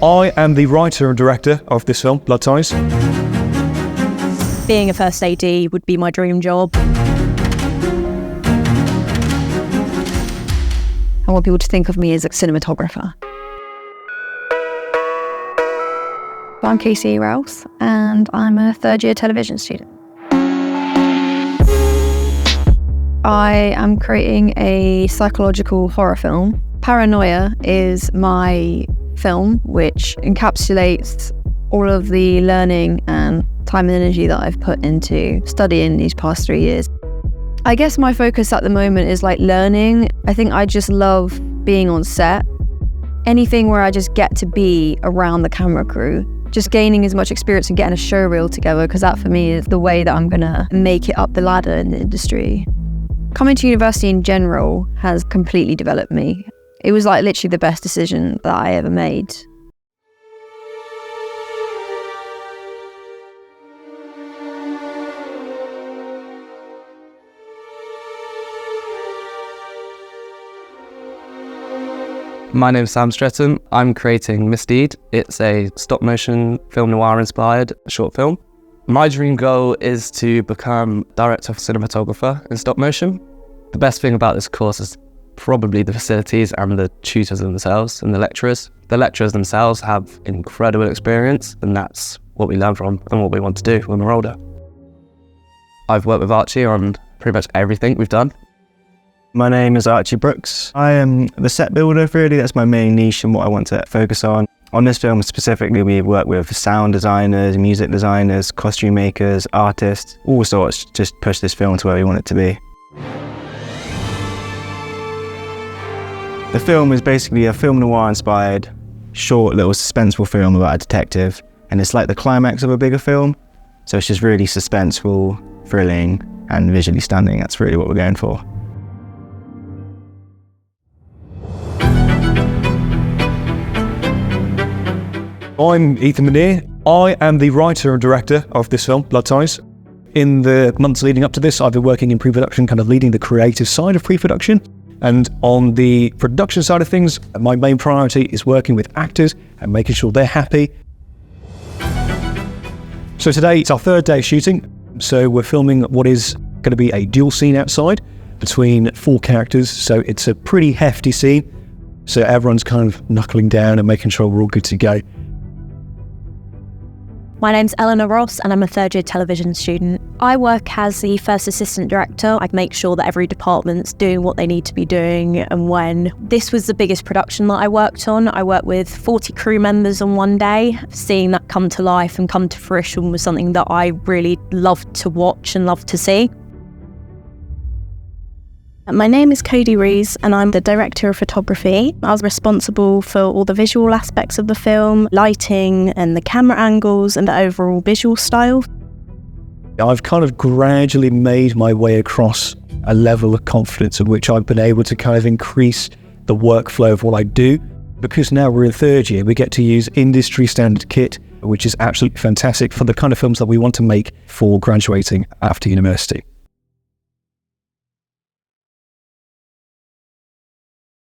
I am the writer and director of this film, Blood Ties. Being a first AD would be my dream job. I want people to think of me as a cinematographer. I'm Casey Rouse, and I'm a third-year television student. I am creating a psychological horror film. Paranoia is my film, which encapsulates all of the learning and time and energy that I've put into studying these past 3 years. I guess my focus at the moment is learning. I think I just love being on set. Anything where I just get to be around the camera crew, just gaining as much experience and getting a show reel together, because that for me is the way that I'm gonna make it up the ladder in the industry. Coming to university in general has completely developed me. It was literally the best decision that I ever made. My name's Sam Stretton. I'm creating Misdeed. It's a stop-motion film noir-inspired short film. My dream goal is to become director of cinematographer in stop-motion. The best thing about this course is probably the facilities and the tutors themselves and the lecturers. The lecturers themselves have incredible experience, and that's what we learn from and what we want to do when we're older. I've worked with Archie on pretty much everything we've done. My name is Archie Brooks. I am the set builder, really. That's my main niche and what I want to focus on. On this film specifically, we work with sound designers, music designers, costume makers, artists, all sorts, just push this film to where we want it to be. The film is basically a film noir-inspired, short little suspenseful film about a detective, and it's like the climax of a bigger film, so it's just really suspenseful, thrilling, and visually stunning. That's really what we're going for. I'm Ethan Muneer. I am the writer and director of this film, Blood Ties. In the months leading up to this, I've been working in pre-production, kind of leading the creative side of pre-production. And on the production side of things, my main priority is working with actors and making sure they're happy. So today, it's our third day shooting. So we're filming what is going to be a dual scene outside between 4 characters. So it's a pretty hefty scene. So everyone's kind of knuckling down and making sure we're all good to go. My name's Eleanor Ross, and I'm a third-year television student. I work as the first assistant director. I make sure that every department's doing what they need to be doing and when. This was the biggest production that I worked on. I worked with 40 crew members on one day. Seeing that come to life and come to fruition was something that I really loved to watch and loved to see. My name is Cody Rees, and I'm the director of photography. I was responsible for all the visual aspects of the film, lighting and the camera angles and the overall visual style. I've kind of gradually made my way across a level of confidence in which I've been able to kind of increase the workflow of what I do. Because now we're in third year, we get to use industry standard kit, which is absolutely fantastic for the kind of films that we want to make for graduating after university.